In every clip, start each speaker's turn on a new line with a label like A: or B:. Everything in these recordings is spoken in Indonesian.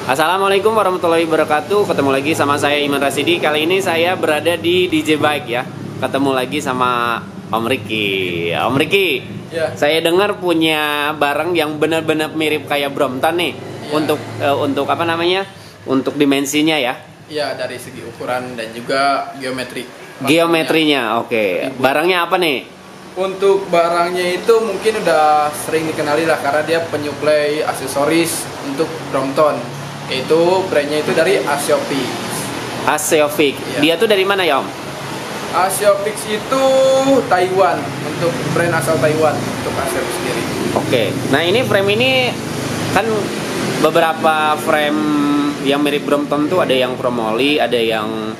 A: Assalamualaikum warahmatullahi wabarakatuh. Ketemu lagi sama saya Iman Rasidi. Kali ini saya berada di DJ Bike ya. Ketemu lagi sama Om Ricky. Om Ricky,
B: Ya.
A: saya dengar punya barang yang benar-benar mirip kayak Brompton nih.
B: Ya.
A: Untuk apa namanya? Untuk dimensinya ya.
B: Ya, dari segi ukuran dan juga geometri.
A: Geometrinya, oke. Barangnya apa nih?
B: Untuk barangnya itu mungkin udah sering dikenali lah karena dia penyuplai aksesoris untuk Brompton. Yaitu brandnya itu dari Asiopix.
A: Asiopix.
B: Ya.
A: Dia tuh dari mana ya Om?
B: Asiopix itu Taiwan, untuk brand asal Taiwan untuk Asiopix sendiri.
A: Oke. Nah ini frame ini kan beberapa frame yang mirip Brompton tuh ada yang chromoly, ada yang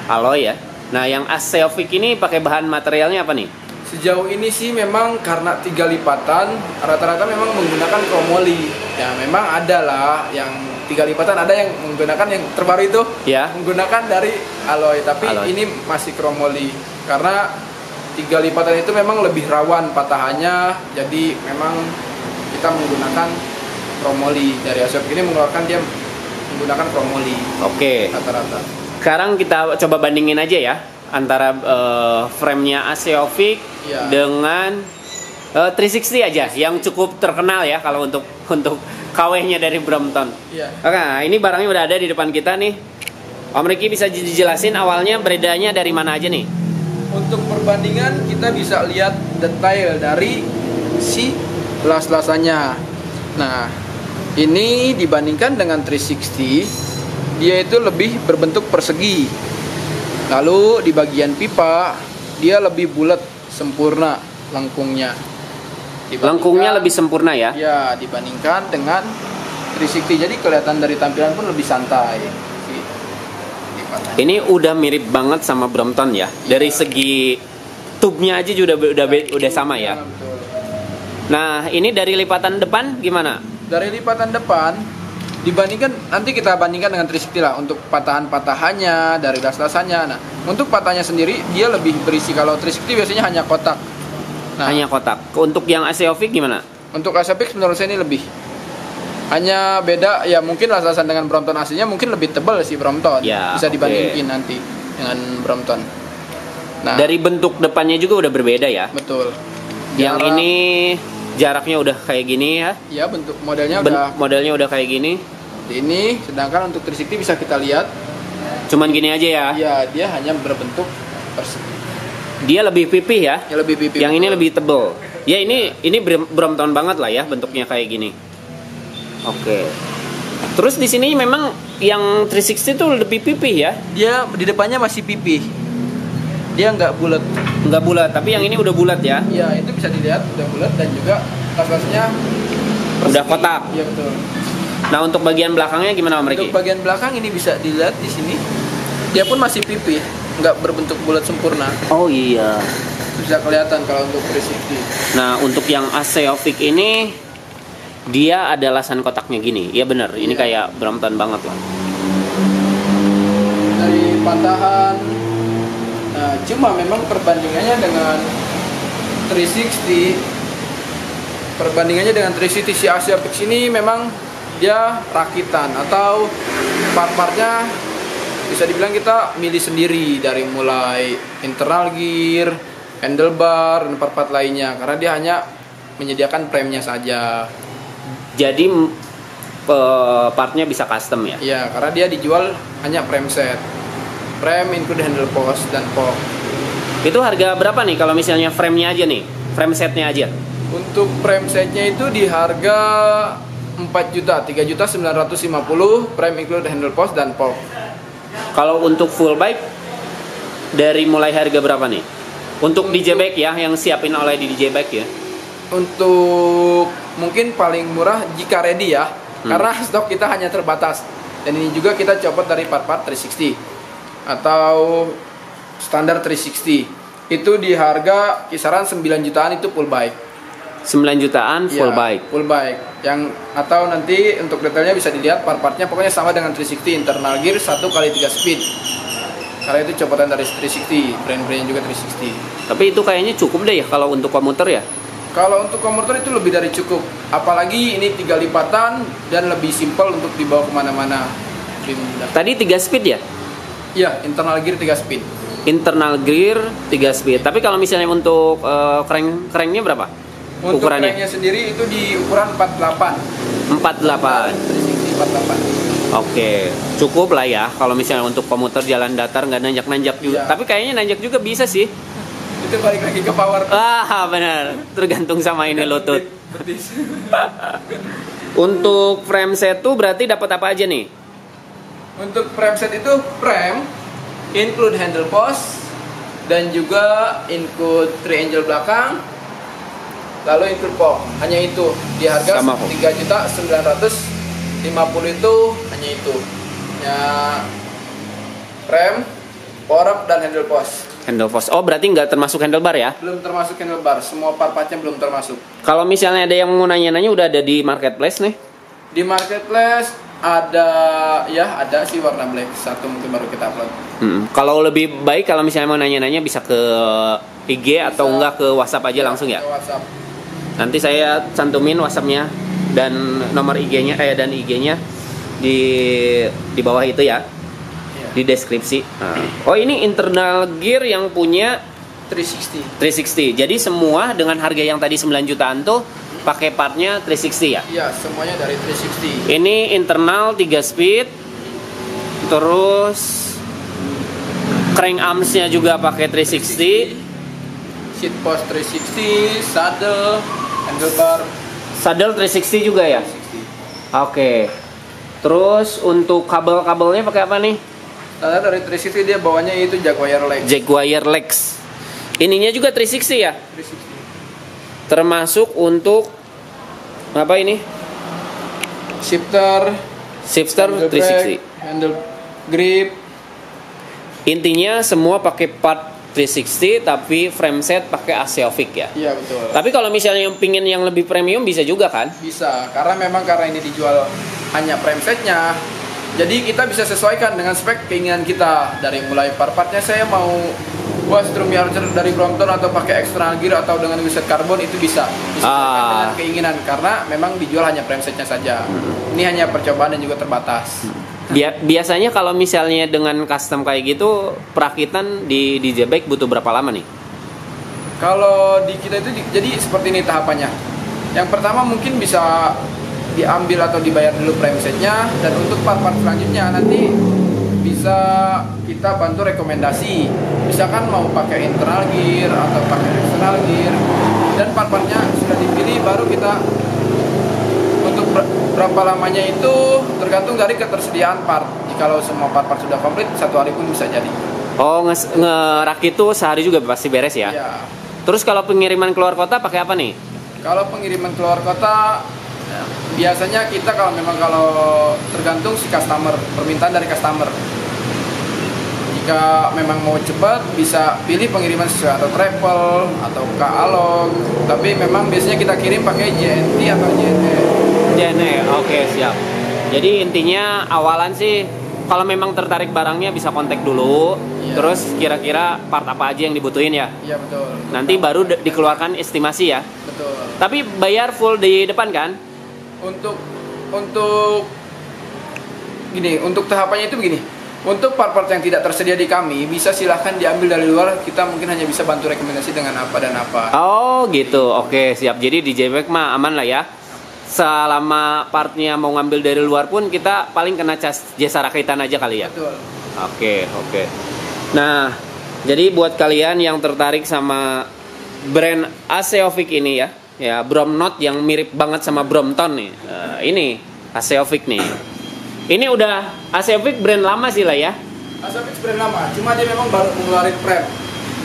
A: alloy ya. Nah yang Asiopix ini pakai bahan materialnya apa nih?
B: Sejauh ini sih memang karena 3 lipatan, rata-rata memang menggunakan chromoly. Ya memang ada lah yang 3 lipatan, ada yang menggunakan yang terbaru itu
A: Ya.
B: menggunakan dari alloy, tapi
A: Alloy.
B: ini masih chromoly karena 3 lipatan itu memang lebih rawan patahannya. Jadi memang kita menggunakan chromoly. Dari Asiopix ini dia menggunakan chromoly
A: Oke.
B: rata-rata.
A: Sekarang kita coba bandingin aja ya antara frame-nya Asiopix
B: Ya.
A: dengan 360 aja yang cukup terkenal ya kalau untuk KW-nya dari Brompton.
B: Iya.
A: Oke, nah, ini barangnya udah ada di depan kita nih. Om Ricky bisa dijelasin awalnya beredanya dari mana aja nih?
B: Untuk perbandingan kita bisa lihat detail dari si las-lasannya. Nah, ini dibandingkan dengan 360, dia itu lebih berbentuk persegi. Lalu di bagian pipa dia lebih bulat, sempurna lengkungnya.
A: Lengkungnya lebih sempurna ya?
B: Ya, dibandingkan dengan 360. Jadi kelihatan dari tampilan pun lebih santai.
A: Ini udah mirip banget sama Brompton ya. Dari segi tube-nya aja udah sama ya.
B: Betul.
A: Nah, ini dari lipatan depan gimana?
B: Dari lipatan depan dibandingkan, nanti kita bandingkan dengan 360 lah untuk patahan-patahannya, dari las-lasannya. Nah, untuk patahnya sendiri dia lebih berisi. Kalau 360 biasanya hanya kotak. Nah,
A: Hanya kotak. Untuk yang Asiopix gimana?
B: untuk Asiopix menurut saya ini lebih. Hanya beda ya, mungkin las-lasan dengan Brompton aslinya mungkin lebih tebal sih Brompton.
A: Ya,
B: bisa
A: oke.
B: dibandingin nanti dengan Brompton. Nah,
A: Dari bentuk depannya juga udah berbeda ya.
B: betul.
A: Yang
B: Jarak-
A: ini jaraknya udah kayak gini ya.
B: ya bentuk modelnya udah
A: Modelnya udah kayak gini.
B: ini, sedangkan untuk 360 bisa kita lihat
A: Cuman gini aja ya.
B: ya dia hanya berbentuk persegi.
A: Dia lebih pipih ya.
B: Ya lebih pipih.
A: Yang ini
B: betul.
A: lebih tebel. Ya ini Brompton banget lah ya bentuknya kayak gini. Oke. Terus di sini memang yang 360 tuh lebih pipih ya.
B: Dia di depannya masih pipih. Dia nggak bulat.
A: Nggak bulat, tapi yang ini udah bulat ya.
B: Ya itu bisa dilihat udah bulat dan juga las-lasnya
A: Udah kotak.
B: Iya betul.
A: Nah, untuk bagian belakangnya gimana Om Ricky?
B: Untuk bagian belakang ini bisa dilihat di sini. Dia pun masih pipih, nggak berbentuk bulat sempurna.
A: Oh iya.
B: Bisa kelihatan kalau untuk 360.
A: Nah, untuk yang Asiopix ini dia ada lasan kotaknya gini. Iya bener, ini
B: Iya.
A: kayak Brompton banget lah.
B: Dari patahan. Nah, cuma memang perbandingannya dengan 360, si Asiopix ini memang dia rakitan atau part-partnya bisa dibilang kita milih sendiri, dari mulai internal gear, handlebar, dan part-part lainnya, karena dia hanya menyediakan frame-nya saja.
A: Jadi partnya bisa custom ya.
B: Iya, karena dia dijual hanya frame set. Frame include handle post dan fork.
A: Itu harga berapa nih kalau misalnya frame-nya aja nih? Frame setnya aja.
B: Untuk frame setnya itu di harga 4 juta, 3.950.000, frame include handle post dan fork.
A: Kalau untuk full bike dari mulai harga berapa nih? Untuk DJ Bike ya, yang siapin oleh di DJ Bike ya.
B: Untuk mungkin paling murah jika ready ya, karena stok kita hanya terbatas. Dan ini juga kita copot dari part-part 360 atau standar 360. Itu di harga kisaran 9 jutaan itu full bike.
A: 9 jutaan full
B: Ya,
A: bike.
B: full bike. Yang atau nanti untuk detailnya bisa dilihat part-partnya, pokoknya sama dengan 360, internal gear 1x3 speed. Karena itu copotan dari 360, brand-brandnya juga 360.
A: Tapi itu kayaknya cukup deh ya kalau untuk komuter ya.
B: Kalau untuk komuter itu lebih dari cukup. Apalagi ini 3 lipatan dan lebih simpel untuk dibawa kemana-mana. Lebih mudah.
A: Tadi 3 speed ya?
B: Iya, internal gear 3 speed.
A: Internal gear 3 speed. Tapi kalau misalnya untuk cranknya berapa?
B: Untuk
A: Ukurannya?
B: cranknya sendiri itu di ukuran 48.
A: 48.
B: 360 48.
A: Oke, cukup lah ya kalau misalnya untuk komuter jalan datar nggak nanjak-nanjak juga.
B: Iya.
A: Tapi kayaknya nanjak juga bisa sih.
B: Itu balik lagi ke power.
A: Benar, tergantung sama ini lutut.
B: Betis.
A: Untuk frame set tuh berarti dapat apa aja nih?
B: Untuk frame set itu frame include handle post dan juga include 3 angel belakang, lalu include fork. Hanya itu di harga
A: Sama fork.
B: 3.950 itu hanya itu. Ya, frame, fork dan handle post.
A: Handle post. Oh, berarti nggak termasuk handlebar ya?
B: Belum termasuk handlebar, semua part-partnya belum termasuk.
A: Kalau misalnya ada yang mau nanya-nanya udah ada di marketplace nih.
B: Di marketplace ada sih warna black satu, mungkin baru kita upload.
A: Kalau lebih baik kalau misalnya mau nanya-nanya bisa ke IG atau enggak ke WhatsApp aja langsung ya.
B: Ke WhatsApp.
A: Nanti saya cantumin WhatsAppnya dan nomor IG-nya dan IG-nya di bawah itu ya.
B: Iya.
A: Di deskripsi. Oh, ini internal gear yang punya
B: 360.
A: 360. Jadi semua dengan harga yang tadi 9 jutaan tuh pakai partnya 360 ya.
B: Iya, semuanya dari 360.
A: Ini internal 3 speed. Terus crank arms-nya juga pakai 360.
B: Seat post 360, saddle, handlebar
A: Saddle 360 juga ya?
B: 360.
A: Oke. Terus untuk kabel-kabelnya pakai apa nih?
B: Standar dari 360 dia bawahnya itu Jaguar Lex.
A: Jaguar Lex. Ininya juga 360 ya?
B: 360.
A: Termasuk untuk apa ini?
B: Shifter,
A: Shifter
B: handle
A: 360.
B: brake, handle grip.
A: Intinya semua pakai part 360 tapi frame set pakai Aseovic ya.
B: Iya, betul.
A: Tapi kalau misalnya yang pingin yang lebih premium bisa juga kan?
B: Bisa, karena ini dijual hanya frame setnya. Jadi kita bisa sesuaikan dengan spek keinginan kita. Dari mulai part-partnya saya mau buat strum archer dari Brompton atau pakai external gear atau dengan wheelset karbon itu bisa disesuaikan dengan keinginan, karena memang dijual hanya frame setnya saja. Ini hanya percobaan dan juga terbatas.
A: Biasanya kalau misalnya dengan custom kayak gitu perakitan di J-Bike butuh berapa lama nih?
B: Kalau di kita itu jadi seperti ini tahapannya. Yang pertama mungkin bisa diambil atau dibayar dulu frame setnya, dan untuk part-part selanjutnya nanti bisa kita bantu rekomendasi. Misalkan mau pakai internal gear atau pakai external gear, dan part-partnya sudah dipilih, baru kita untuk berapa lamanya itu tergantung dari ketersediaan part. Jikalau semua part-part sudah komplit, 1 hari pun bisa jadi.
A: Oh, ngerakit tuh sehari juga pasti beres ya?
B: Ya.
A: Terus kalau pengiriman keluar kota pakai apa nih?
B: Kalau pengiriman keluar kota, biasanya kita kalau tergantung si customer, permintaan dari customer. Jika memang mau cepat, bisa pilih pengiriman sesuai atau travel atau Alog. Tapi memang biasanya kita kirim pakai JNT atau JNE.
A: JNE, oke, siap. Jadi intinya awalan sih kalau memang tertarik barangnya bisa kontak dulu.
B: Iya.
A: Terus kira-kira part apa aja yang dibutuhin ya?
B: Iya, betul.
A: Nanti baru dikeluarkan estimasi ya.
B: Betul.
A: Tapi bayar full di depan kan?
B: Untuk gini, untuk tahapannya itu begini. Untuk part-part yang tidak tersedia di kami, bisa silahkan diambil dari luar. Kita mungkin hanya bisa bantu rekomendasi dengan apa dan apa.
A: Oh gitu, oke, siap. Jadi di J-Bike mah aman lah ya. Selama partnya mau ngambil dari luar pun kita paling kena jasa rakitan aja kali ya.
B: Betul.
A: Oke. Nah, jadi buat kalian yang tertarik sama brand Aseovic ini ya Bromknot yang mirip banget sama Brompton nih. Ini Aseovic nih. Ini udah Aseovic brand lama sih lah ya.
B: Aseovic brand lama, cuma dia memang baru ngeluarin frame.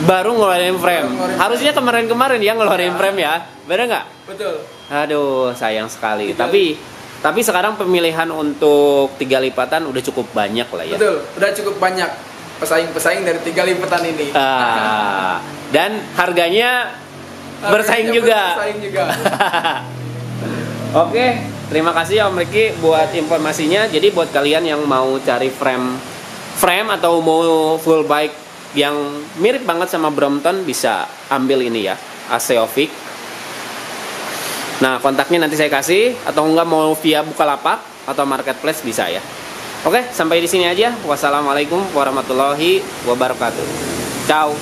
A: Baru ngeluarin frame. Harusnya kemarin-kemarin dia ngeluarin frame ya. Bener nggak?
B: Betul.
A: Aduh, sayang sekali. Tapi sekarang pemilihan untuk 3 lipatan udah cukup banyak lah ya.
B: Betul, udah cukup banyak pesaing-pesaing dari 3 lipatan ini.
A: Dan harganya bersaing juga.
B: Bersaing juga.
A: Oke, terima kasih Om Riki buat informasinya. Jadi buat kalian yang mau cari frame atau mau full bike yang mirip banget sama Brompton, bisa ambil ini ya, Aseovic. Nah, kontaknya nanti saya kasih, atau enggak mau via Bukalapak atau Marketplace bisa ya. Oke, sampai di sini aja. Wassalamualaikum warahmatullahi wabarakatuh. Ciao.